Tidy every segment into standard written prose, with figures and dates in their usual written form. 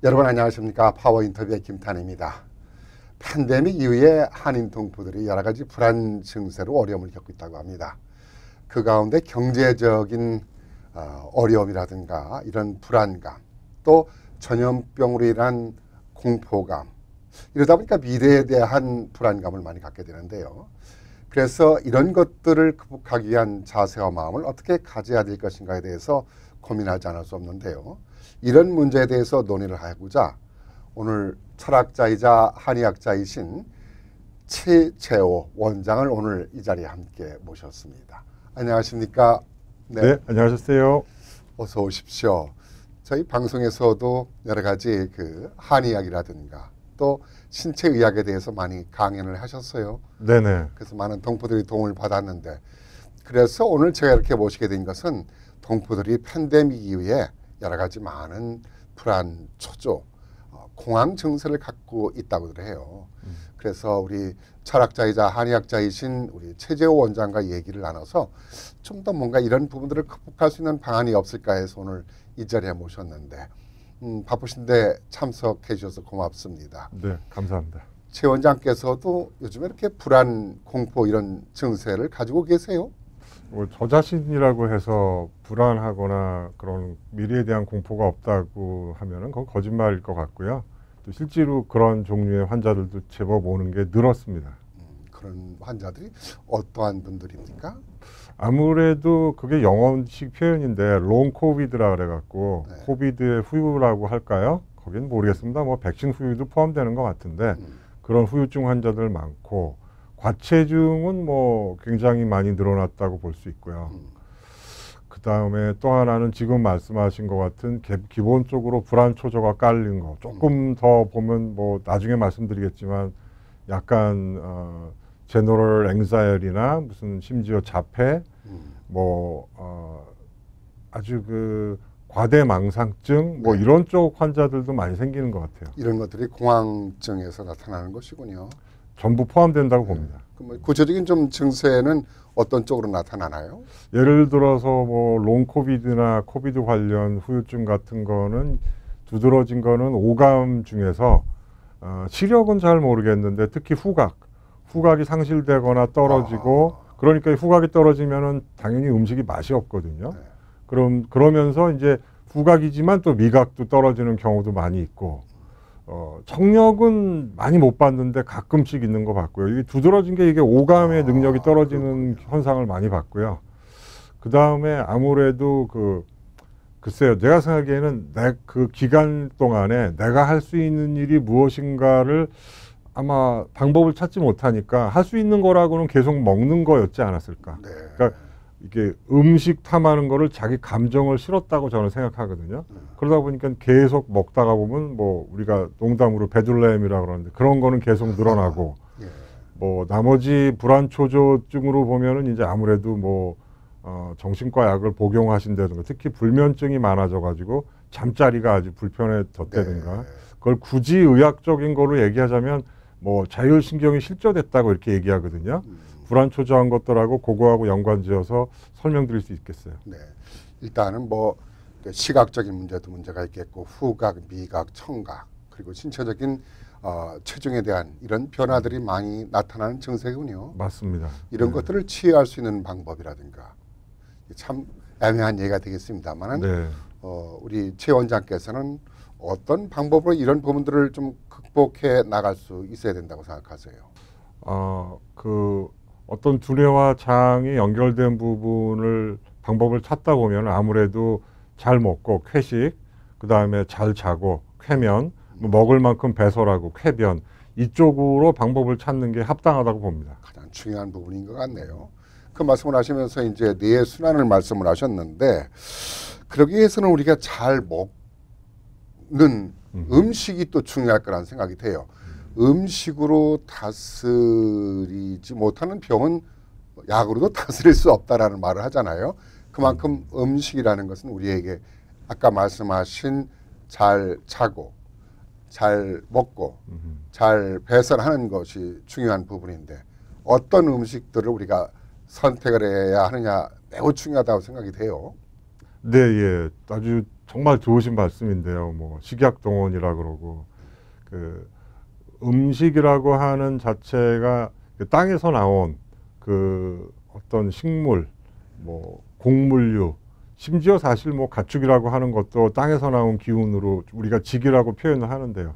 여러분 안녕하십니까. 파워인터뷰의 김탄입니다. 팬데믹 이후에 한인 동포들이 여러 가지 불안 증세로 어려움을 겪고 있다고 합니다. 그 가운데 경제적인 어려움이라든가 이런 불안감, 또 전염병으로 인한 공포감, 이러다 보니까 미래에 대한 불안감을 많이 갖게 되는데요. 그래서 이런 것들을 극복하기 위한 자세와 마음을 어떻게 가져야 될 것인가에 대해서 고민하지 않을 수 없는데요. 이런 문제에 대해서 논의를 하고자 오늘 철학자이자 한의학자이신 최재호 원장을 오늘 이 자리에 함께 모셨습니다. 안녕하십니까? 네, 안녕하셨어요. 어서 오십시오. 저희 방송에서도 여러 가지 한의학이라든가 또 신체의학에 대해서 많이 강연을 하셨어요. 네네. 그래서 많은 동포들이 도움을 받았는데, 그래서 오늘 제가 이렇게 모시게 된 것은 동포들이 팬데믹 이후에 여러 가지 많은 불안, 초조, 공황 증세를 갖고 있다고 해요. 그래서 우리 철학자이자 한의학자이신 우리 최재호 원장과 얘기를 나눠서 좀 더 뭔가 이런 부분들을 극복할 수 있는 방안이 없을까 해서 오늘 이 자리에 모셨는데, 바쁘신데 참석해 주셔서 고맙습니다. 네, 감사합니다. 최 원장께서도 요즘에 이렇게 불안, 공포 이런 증세를 가지고 계세요? 저 자신이라고 해서 불안하거나 그런 미래에 대한 공포가 없다고 하면은 그건 거짓말일 것 같고요. 또 실제로 그런 종류의 환자들도 제법 오는 게 늘었습니다. 그런 환자들이 어떠한 분들입니까? 아무래도 그게 영어식 표현인데 롱 코비드라 그래갖고 네. 코비드의 후유라고 할까요? 거긴 모르겠습니다. 뭐 백신 후유도 포함되는 것 같은데 그런 후유증 환자들 많고, 과체중은 뭐 굉장히 많이 늘어났다고 볼 수 있고요. 그 다음에 또 하나는 지금 말씀하신 것 같은 기본적으로 불안 초조가 깔린 거, 조금 더 보면 뭐 나중에 말씀드리겠지만 약간 제너럴 앵자이어티나 무슨 심지어 자폐, 아주 과대망상증 뭐 이런 쪽 환자들도 많이 생기는 것 같아요. 이런 것들이 공황증에서 나타나는 것이군요. 전부 포함된다고 봅니다. 그럼 구체적인 좀 증세는 어떤 쪽으로 나타나나요? 예를 들어서 뭐 롱코비드나 코비드 관련 후유증 같은 거는 두드러진 거는 오감 중에서 시력은 잘 모르겠는데 특히 후각이 상실되거나 떨어지고, 그러니까 후각이 떨어지면은 당연히 음식이 맛이 없거든요. 그러면서 이제 후각이지만 또 미각도 떨어지는 경우도 많이 있고, 청력은 많이 못 봤는데 가끔씩 있는 거 봤고요. 이게 두드러진 게 이게 오감의 능력이 떨어지는 현상을 많이 봤고요. 그 다음에 아무래도 글쎄요, 내가 생각하기에는 그 기간 동안에 내가 할 수 있는 일이 무엇인가를 아마 방법을 찾지 못하니까 할 수 있는 거라고는 계속 먹는 거였지 않았을까. 네. 그러니까 이게 음식 탐하는 거를 자기 감정을 실었다고 저는 생각하거든요. 그러다 보니까 계속 먹다가 보면 뭐 우리가 농담으로 베들레헴이라고 그러는데 그런 거는 계속 늘어나고, 뭐 나머지 불안 초조증으로 보면은 이제 아무래도 뭐 정신과 약을 복용하신다든가, 특히 불면증이 많아져 가지고 잠자리가 아주 불편해졌다든가, 그걸 굳이 의학적인 거로 얘기하자면 뭐 자율신경이 실조됐다고 이렇게 얘기하거든요. 불안 초조한 것들하고 그거하고 연관지어서 설명드릴 수 있겠어요. 네, 일단은 뭐 시각적인 문제도 문제가 있겠고, 후각, 미각, 청각, 그리고 신체적인 체중에 대한 이런 변화들이 많이 나타나는 증세군요. 맞습니다. 이런 것들을 치유할 수 있는 방법이라든가, 참 애매한 얘기가 되겠습니다만은 우리 최 원장께서는 어떤 방법으로 이런 부분들을 좀 극복해 나갈 수 있어야 된다고 생각하세요? 어떤 두뇌와 장이 연결된 방법을 찾다 보면 아무래도 잘 먹고 쾌식, 그 다음에 잘 자고 쾌면, 먹을 만큼 배설하고 쾌변, 이쪽으로 방법을 찾는 게 합당하다고 봅니다. 가장 중요한 부분인 것 같네요. 그 말씀을 하시면서 이제 뇌의 순환을 말씀을 하셨는데, 그러기 위해서는 우리가 잘 먹는 음식이 또 중요할 거라는 생각이 돼요. 음식으로 다스리지 못하는 병은 약으로도 다스릴 수 없다라는 말을 하잖아요. 그만큼 음식이라는 것은 우리에게 아까 말씀하신 잘 자고 잘 먹고 잘 배설하는 것이 중요한 부분인데, 어떤 음식들을 우리가 선택을 해야 하느냐 매우 중요하다고 생각이 돼요. 네, 예. 아주 정말 좋으신 말씀인데요. 뭐 식약동원이라 그러고 그 음식이라고 하는 자체가 그 땅에서 나온 그 어떤 식물, 뭐 곡물류, 심지어 사실 뭐 가축이라고 하는 것도 땅에서 나온 기운으로 우리가 직이라고 표현을 하는데요.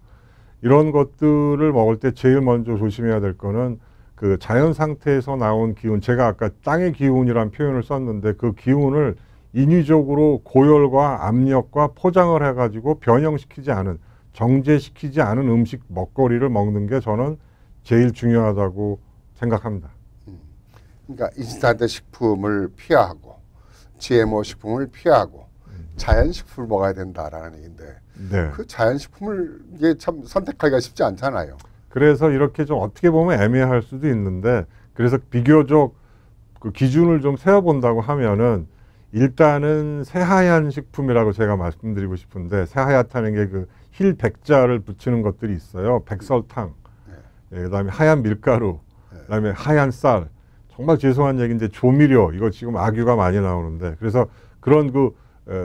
이런 것들을 먹을 때 제일 먼저 조심해야 될 거는 그 자연 상태에서 나온 기운, 제가 아까 땅의 기운이란 표현을 썼는데 그 기운을 인위적으로 고열과 압력과 포장을 해가지고 변형시키지 않은, 정제시키지 않은 음식 먹거리를 먹는 게 저는 제일 중요하다고 생각합니다. 그러니까 인스턴트 식품을 피하고 GMO 식품을 피하고 자연식품을 먹어야 된다라는 얘기인데 네. 그 자연식품을 이게 참 선택하기가 쉽지 않잖아요. 그래서 이렇게 좀 어떻게 보면 애매할 수도 있는데 그래서 비교적 그 기준을 좀 세워본다고 하면은 일단은 새하얀 식품이라고 제가 말씀드리고 싶은데 새하얗다는 게 그 힐 백자를 붙이는 것들이 있어요. 백설탕, 예, 그다음에 하얀 밀가루, 그다음에 하얀 쌀. 정말 죄송한 얘기인데 조미료 이거 지금 악유가 많이 나오는데 그래서 그런 그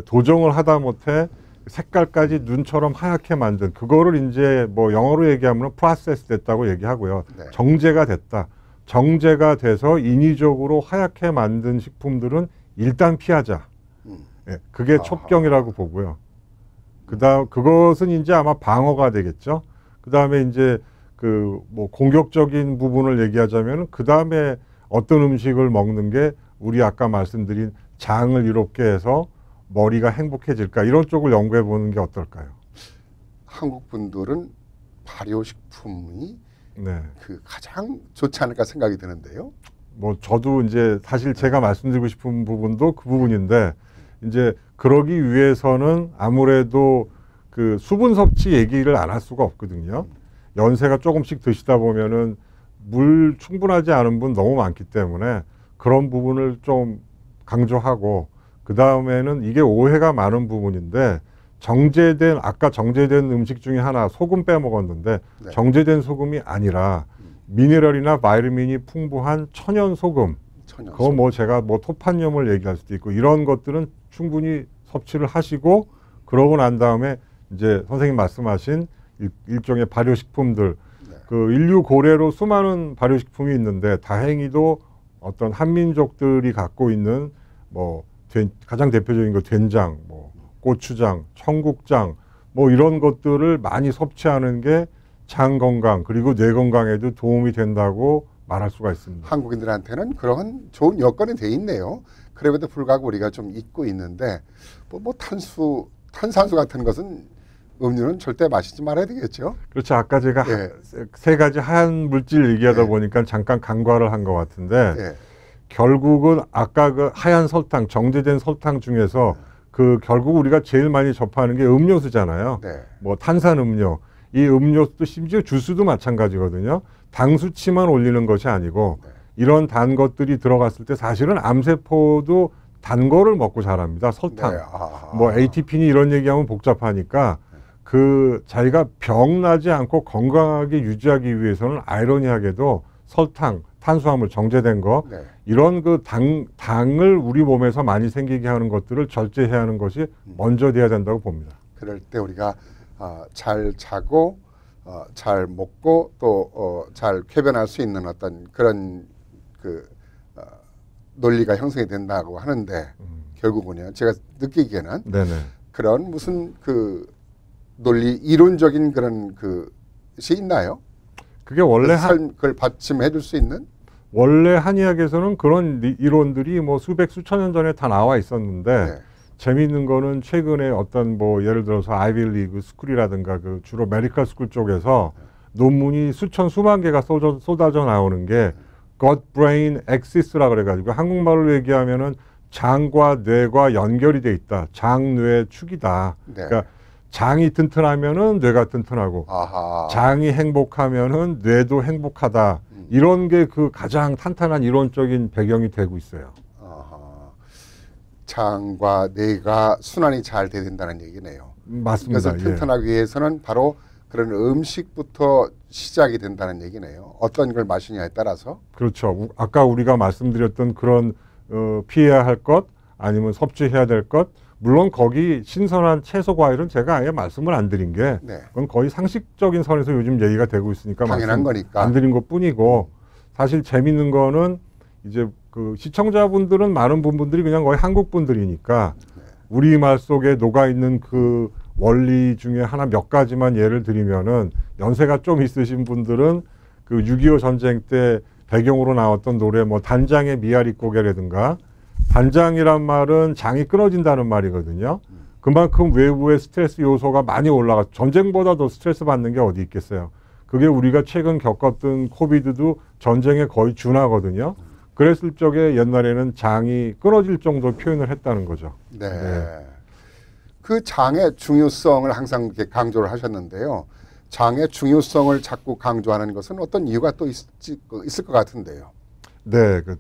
도정을 하다 못해 색깔까지 눈처럼 하얗게 만든 그거를 이제 뭐 영어로 얘기하면 프로세스 됐다고 얘기하고요. 네. 정제가 됐다. 정제가 돼서 인위적으로 하얗게 만든 식품들은 일단 피하자. 예, 그게 촉경이라고 보고요. 그다음 그것은 이제 아마 방어가 되겠죠. 그다음에 이제 그 뭐 공격적인 부분을 얘기하자면 그다음에 어떤 음식을 먹는 게 우리 아까 말씀드린 장을 이롭게 해서 머리가 행복해질까 이런 쪽을 연구해 보는 게 어떨까요? 한국 분들은 발효식품이 네. 그 가장 좋지 않을까 생각이 드는데요. 뭐 저도 이제 사실 제가 말씀드리고 싶은 부분도 그 부분인데 이제 그러기 위해서는 아무래도 그 수분 섭취 얘기를 안 할 수가 없거든요. 연세가 조금씩 드시다 보면은 물 충분하지 않은 분 너무 많기 때문에 그런 부분을 좀 강조하고 그 다음에는 이게 오해가 많은 부분인데 정제된 아까 정제된 음식 중에 하나 소금 빼먹었는데 네. 정제된 소금이 아니라 미네랄이나 바이타민이 풍부한 천연 소금. 그거 뭐 제가 뭐 토판염을 얘기할 수도 있고 이런 것들은 충분히 섭취를 하시고 그러고 난 다음에 이제 선생님 말씀하신 일종의 발효식품들 네. 그 인류 고래로 수많은 발효식품이 있는데 다행히도 어떤 한민족들이 갖고 있는 뭐 가장 대표적인 거 된장, 뭐 고추장, 청국장 뭐 이런 것들을 많이 섭취하는 게 장 건강 그리고 뇌 건강에도 도움이 된다고 말할 수가 있습니다. 한국인들한테는 그런 좋은 여건이 돼 있네요. 그럼에도 불구하고 우리가 좀 잊고 있는데 뭐 탄산수 같은 것은 음료는 절대 마시지 말아야 되겠죠. 그렇죠. 아까 제가 예. 세 가지 하얀 물질 얘기하다 예. 보니까 잠깐 간과를 한 것 같은데 예. 결국은 아까 그 하얀 설탕, 정제된 설탕 중에서 그 결국 우리가 제일 많이 접하는 게 음료수잖아요. 네. 뭐 탄산음료. 이 음료수도 심지어 주스도 마찬가지거든요. 당 수치만 올리는 것이 아니고 네. 이런 단 것들이 들어갔을 때 사실은 암세포도 단 거를 먹고 자랍니다. 설탕. 네. 뭐 ATP니 이런 얘기하면 복잡하니까 그 자기가 병나지 않고 건강하게 유지하기 위해서는 아이러니하게도 설탕, 탄수화물 정제된 거 네. 이런 그 당을 우리 몸에서 많이 생기게 하는 것들을 절제해야 하는 것이 먼저 돼야 된다고 봅니다. 그럴 때 우리가 잘 자고 잘 먹고 또 잘 쾌변할 수 있는 어떤 그런 그 논리가 형성이 된다고 하는데 결국은요 제가 느끼기에는 네네. 그런 무슨 그 논리 이론적인 그런 그것이 있나요? 그게 원래 그걸 받침해 줄 수 있는? 원래 한의학에서는 그런 이론들이 뭐 수백 수천 년 전에 다 나와 있었는데 네. 재미있는 거는 최근에 어떤 뭐 예를 들어서 아이빌리그 스쿨이라든가 그 주로 메디컬 스쿨 쪽에서 논문이 수만 개가 쏟아져 나오는 게 gut brain axis라 그래가지고 한국말로 얘기하면은 장과 뇌가 연결이 돼 있다. 장뇌 축이다. 네. 그러니까 장이 튼튼하면은 뇌가 튼튼하고 아하. 장이 행복하면은 뇌도 행복하다. 이런 게 그 가장 탄탄한 이론적인 배경이 되고 있어요. 장과 뇌가 순환이 잘 돼야 된다는 얘기네요. 맞습니다. 그래서 튼튼하기 위해서는 바로 그런 음식부터 시작이 된다는 얘기네요. 어떤 걸 마시냐에 따라서. 그렇죠. 아까 우리가 말씀드렸던 그런 피해야 할 것 아니면 섭취해야 될 것 물론 거기 신선한 채소 과일은 제가 아예 말씀을 안 드린 게 네. 그건 거의 상식적인 선에서 요즘 얘기가 되고 있으니까 당연한 거니까 안 드린 것 뿐이고 사실 재밌는 거는 이제 그 시청자분들은 많은 분들이 그냥 거의 한국 분들이니까 우리말 속에 녹아 있는 그 원리 중에 하나 몇 가지만 예를 드리면은 연세가 좀 있으신 분들은 그 6.25 전쟁 때 배경으로 나왔던 노래 뭐 단장의 미아리 고개라든가 단장이란 말은 장이 끊어진다는 말이거든요. 그만큼 외부의 스트레스 요소가 많이 올라가 전쟁보다 더 스트레스 받는 게 어디 있겠어요. 그게 우리가 최근 겪었던 코비드도 전쟁에 거의 준하거든요. 그랬을 적에 옛날에는 장이 끊어질 정도 표현을 했다는 거죠. 네. 그 장의 중요성을 항상 이렇게 강조를 하셨는데요. 장의 중요성을 자꾸 강조하는 것은 어떤 이유가 또 있을 것 같은데요. 네, 그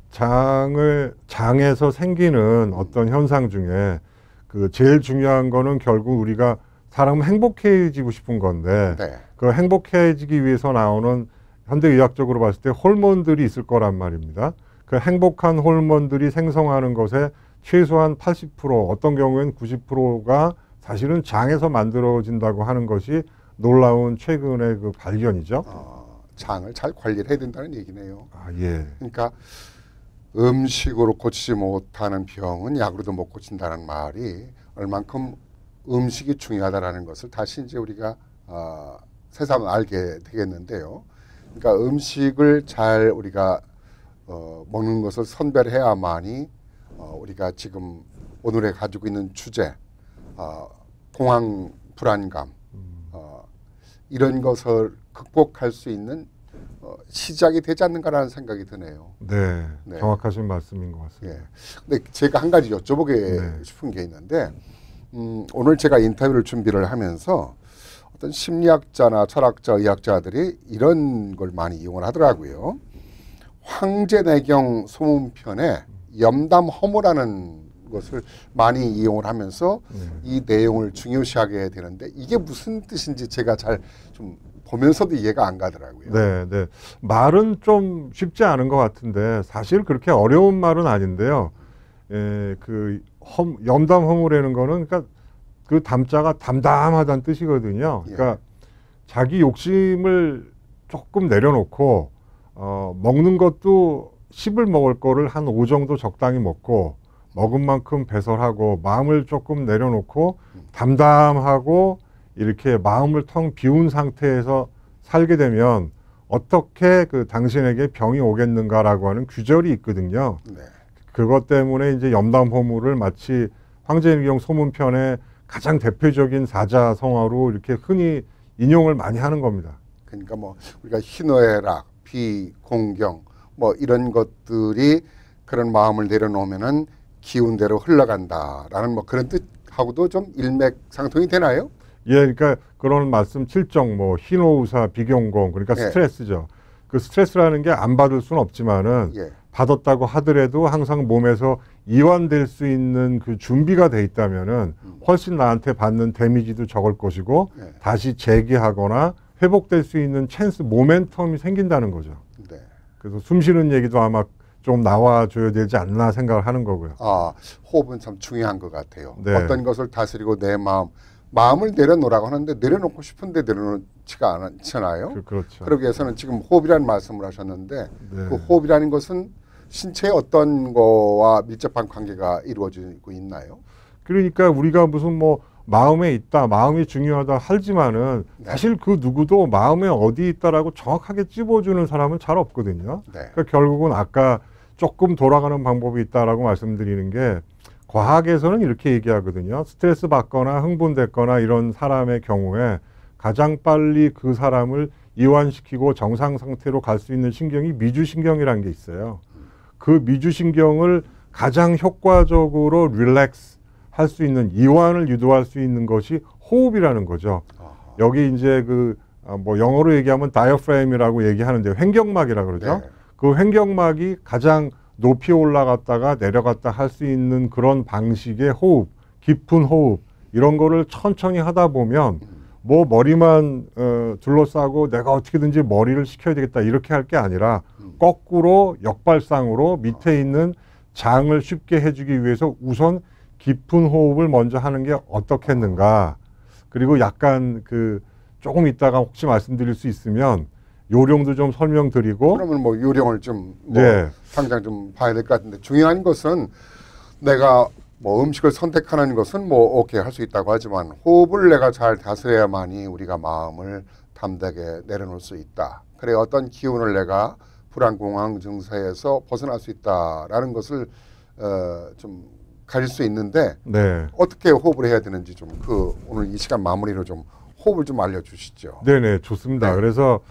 장에서 생기는 어떤 현상 중에 그 제일 중요한 거는 결국 우리가 사람은 행복해지고 싶은 건데 네. 그 행복해지기 위해서 나오는 현대의학적으로 봤을 때 호르몬들이 있을 거란 말입니다. 그 행복한 호르몬들이 생성하는 것에 최소한 80% 어떤 경우에는 90%가 사실은 장에서 만들어진다고 하는 것이 놀라운 최근의 그 발견이죠. 장을 잘 관리를 해야 된다는 얘기네요. 아, 예. 그러니까 음식으로 고치지 못하는 병은 약으로도 못 고친다는 말이 얼만큼 음식이 중요하다라는 것을 다시 이제 우리가 새삼 알게 되겠는데요. 그러니까 음식을 잘 우리가 먹는 것을 선별해야만이 우리가 지금 오늘에 가지고 있는 주제 공황 불안감 이런 것을 극복할 수 있는 시작이 되지 않는가라는 생각이 드네요. 네, 네. 정확하신 말씀인 것 같습니다. 예. 근데 제가 한 가지 여쭤보고 싶은 게 있는데 오늘 제가 인터뷰를 준비를 하면서 어떤 심리학자나 철학자, 의학자들이 이런 걸 많이 이용을 하더라고요. 황제내경 소문편에 염담 허무라는 것을 많이 이용을 하면서 이 내용을 중요시하게 되는데 이게 무슨 뜻인지 제가 잘 좀 보면서도 이해가 안 가더라고요. 네, 네. 말은 좀 쉽지 않은 것 같은데 사실 그렇게 어려운 말은 아닌데요. 그 염담 허무라는 거는 그러니까 그 담자가 담담하다는 뜻이거든요. 그러니까 자기 욕심을 조금 내려놓고 먹는 것도 10을 먹을 거를 한 5 정도 적당히 먹고 먹은 만큼 배설하고 마음을 조금 내려놓고 담담하고 이렇게 마음을 텅 비운 상태에서 살게 되면 어떻게 그 당신에게 병이 오겠는가라고 하는 규절이 있거든요. 네. 그것 때문에 이제 염담허무를 마치 황제내경 소문편의 가장 대표적인 사자성어로 이렇게 흔히 인용을 많이 하는 겁니다. 그러니까 뭐 우리가 희노애락, 비공경 뭐 이런 것들이 그런 마음을 내려놓으면은 기운대로 흘러간다라는 뭐 그런 뜻하고도 좀 일맥상통이 되나요? 예, 그러니까 그런 말씀 칠정 뭐 희노우사 비경공 그러니까 예. 스트레스죠. 그 스트레스라는 게 안 받을 수는 없지만은 예. 받았다고 하더라도 항상 몸에서 이완될 수 있는 그 준비가 돼 있다면은 훨씬 나한테 받는 데미지도 적을 것이고 예. 다시 재기하거나 회복될 수 있는 찬스 모멘텀이 생긴다는 거죠. 네. 그래서 숨 쉬는 얘기도 아마 좀 나와줘야 되지 않나 생각을 하는 거고요. 호흡은 참 중요한 것 같아요. 네. 어떤 것을 다스리고 내 마음을 내려놓으라고 하는데 내려놓고 싶은데 내려놓지가 않잖아요. 그렇죠. 그러기 위해서는 지금 호흡이라는 말씀을 하셨는데 네. 그 호흡이라는 것은 신체의 어떤 거와 밀접한 관계가 이루어지고 있나요? 그러니까 우리가 무슨 뭐 마음에 있다, 마음이 중요하다 하지만은 네. 사실 그 누구도 마음에 어디 있다라고 정확하게 찝어주는 사람은 잘 없거든요. 네. 그러니까 결국은 아까 조금 돌아가는 방법이 있다라고 말씀드리는 게 과학에서는 이렇게 얘기하거든요. 스트레스 받거나 흥분됐거나 이런 사람의 경우에 가장 빨리 그 사람을 이완시키고 정상 상태로 갈 수 있는 신경이 미주신경이라는 게 있어요. 그 미주신경을 가장 효과적으로 릴렉스 할 수 있는 이완을 유도할 수 있는 것이 호흡이라는 거죠. 여기 이제 그 뭐 영어로 얘기하면 다이어프레임이라고 얘기하는데 횡격막이라 그러죠. 네. 그 횡격막이 가장 높이 올라갔다가 내려갔다 할 수 있는 그런 방식의 호흡, 깊은 호흡 이런 거를 천천히 하다 보면 뭐 머리만 둘러싸고 내가 어떻게든지 머리를 식혀야 되겠다 이렇게 할 게 아니라 거꾸로 역발상으로 밑에 있는 장을 쉽게 해주기 위해서 우선 깊은 호흡을 먼저 하는 게 어떻겠는가. 그리고 약간 그 조금 있다가 혹시 말씀드릴 수 있으면 요령도 좀 설명드리고. 그러면 뭐 요령을 좀 네. 당장 좀 봐야 될 것 같은데, 중요한 것은 내가 뭐 음식을 선택하는 것은 뭐 오케이 할 수 있다고 하지만 호흡을 내가 잘 다스려야만이 우리가 마음을 담대하게 내려놓을 수 있다. 그래 어떤 기운을 내가 불안공황 증세에서 벗어날 수 있다라는 것을 좀 가질 수 있는데, 네. 어떻게 호흡을 해야 되는지 좀 오늘 이 시간 마무리로 좀 호흡을 좀 알려주시죠. 네네, 좋습니다. 네. 그래서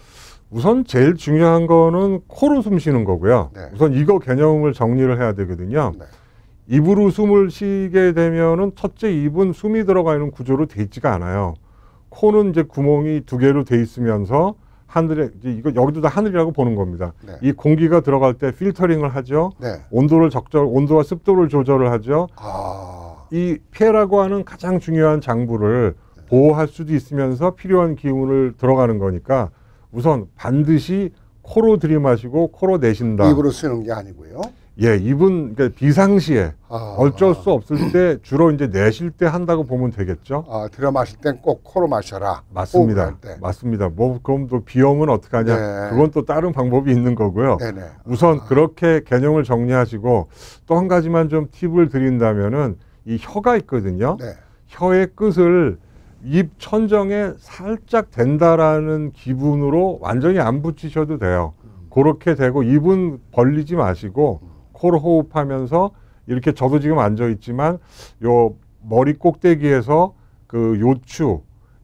우선 제일 중요한 거는 코로 숨 쉬는 거고요. 네. 우선 이거 개념을 정리를 해야 되거든요. 네. 입으로 숨을 쉬게 되면은 첫째, 입은 숨이 들어가 있는 구조로 돼 있지가 않아요. 코는 이제 구멍이 2개로 돼 있으면서 하늘에, 이거 여기도 다 하늘이라고 보는 겁니다. 네. 이 공기가 들어갈 때 필터링을 하죠. 네. 온도와 습도를 조절을 하죠. 이 폐라고 하는 가장 중요한 장부를 보호할 수도 있으면서 필요한 기운을 들어가는 거니까 우선 반드시 코로 들이마시고 코로 내쉰다. 입으로 쉬는 게 아니고요. 예, 입은 그러니까 비상시에 어쩔 수 없을 때 주로 이제 내쉴 때 한다고 보면 되겠죠. 들어 마실 땐 꼭 코로 마셔라. 맞습니다. 호흡을 할 때. 맞습니다. 뭐 그럼 또 비염은 어떻게 하냐? 네. 그건 또 다른 방법이 있는 거고요. 네네. 우선 그렇게 개념을 정리하시고 또 한 가지만 좀 팁을 드린다면은 이 혀가 있거든요. 네. 혀의 끝을 입 천정에 살짝 댄다라는 기분으로 완전히 안 붙이셔도 돼요. 그렇게 되고 입은 벌리지 마시고 코로 호흡하면서 이렇게 저도 지금 앉아 있지만 요 머리 꼭대기에서 그 요추,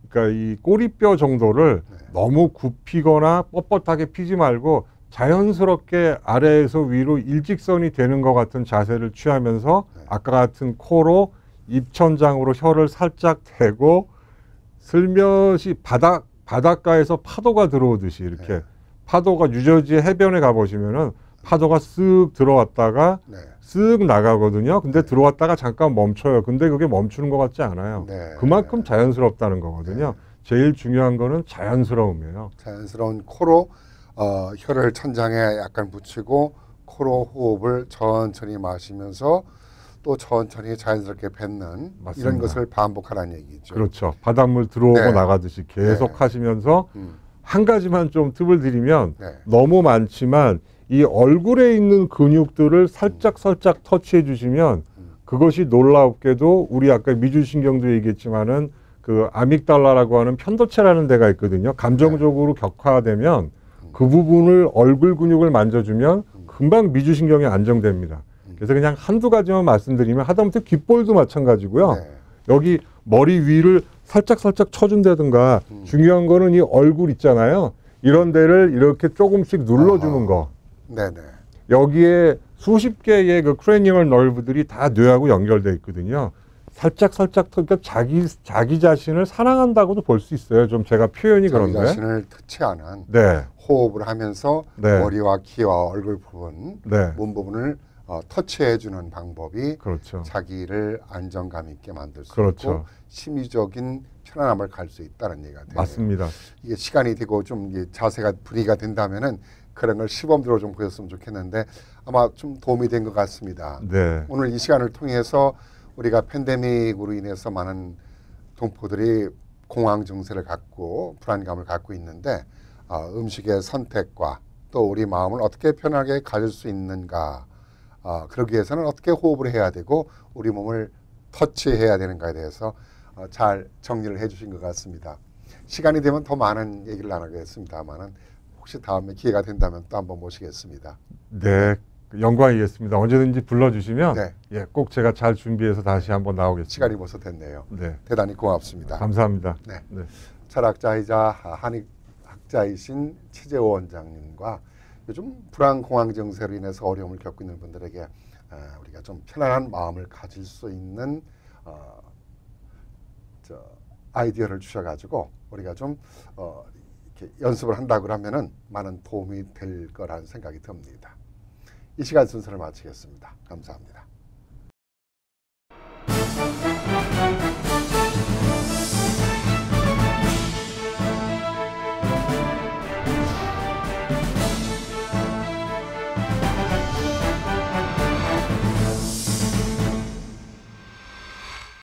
그러니까 이 꼬리뼈 정도를 너무 굽히거나 뻣뻣하게 피지 말고 자연스럽게 아래에서 위로 일직선이 되는 것 같은 자세를 취하면서 아까 같은 코로 입천장으로 혀를 살짝 대고 슬며시 바닷가에서 파도가 들어오듯이 이렇게 파도가 유저지의 해변에 가보시면은 파도가 쓱 들어왔다가 쓱 나가거든요. 근데 들어왔다가 잠깐 멈춰요. 근데 그게 멈추는 것 같지 않아요. 그만큼 자연스럽다는 거거든요. 제일 중요한 거는 자연스러움이에요. 자연스러운 코로 혀를 천장에 약간 붙이고 코로 호흡을 천천히 마시면서 또 천천히 자연스럽게 뱉는 맞습니다. 이런 것을 반복하라는 얘기죠. 그렇죠. 바닷물 들어오고 네. 나가듯이 계속 네. 하시면서 한 가지만 좀 팁을 드리면 네. 너무 많지만 이 얼굴에 있는 근육들을 살짝 터치해 주시면 그것이 놀랍게도 우리 아까 미주신경도 얘기했지만은 그 아믹달라라고 하는 편도체라는 데가 있거든요. 감정적으로 격화되면 그 부분을 얼굴 근육을 만져주면 금방 미주신경이 안정됩니다. 그래서 그냥 한두 가지만 말씀드리면 하다못해 귓볼도 마찬가지고요. 네. 여기 머리 위를 살짝 쳐준다든가 중요한 거는 이 얼굴 있잖아요. 이런 데를 이렇게 조금씩 눌러주는 거. 네네. 여기에 수십 개의 그 크레니얼 널브들이 다 뇌하고 연결돼 있거든요. 살짝 그러니까 자기 자신을 사랑한다고도 볼 수 있어요. 좀 제가 표현이 자기 그런데. 자신을 터치하는 네. 호흡을 하면서 네. 머리와 귀와 얼굴 부분, 네. 몸 부분을 터치해주는 방법이 그렇죠. 자기를 안정감 있게 만들 수 그렇죠. 있고 심리적인 편안함을 갈 수 있다는 얘기가 돼요. 맞습니다. 이게 시간이 되고 좀 이게 자세가 분위기가 된다면은 그런 걸 시범적으로 좀 보였으면 좋겠는데 아마 좀 도움이 된 것 같습니다. 네. 오늘 이 시간을 통해서 우리가 팬데믹으로 인해서 많은 동포들이 공황 증세를 갖고 불안감을 갖고 있는데 음식의 선택과 또 우리 마음을 어떻게 편하게 가질 수 있는가, 그러기 위해서는 어떻게 호흡을 해야 되고 우리 몸을 터치해야 되는가에 대해서 잘 정리를 해주신 것 같습니다. 시간이 되면 더 많은 얘기를 나누겠습니다만은 혹시 다음에 기회가 된다면 또 한번 모시겠습니다. 네. 영광이겠습니다. 언제든지 불러주시면 네. 예, 꼭 제가 잘 준비해서 다시 한번 나오겠습니다. 시간이 벌써 됐네요. 네. 대단히 고맙습니다. 감사합니다. 네. 네. 철학자이자 한의학자이신 최재호 원장님과 요즘 불안 공황 증세로 인해서 어려움을 겪고 있는 분들에게 우리가 좀 편안한 마음을 가질 수 있는 아이디어를 주셔가지고 우리가 좀 이렇게 연습을 한다 그러면은 많은 도움이 될 거라는 생각이 듭니다. 이 시간 순서를 마치겠습니다. 감사합니다.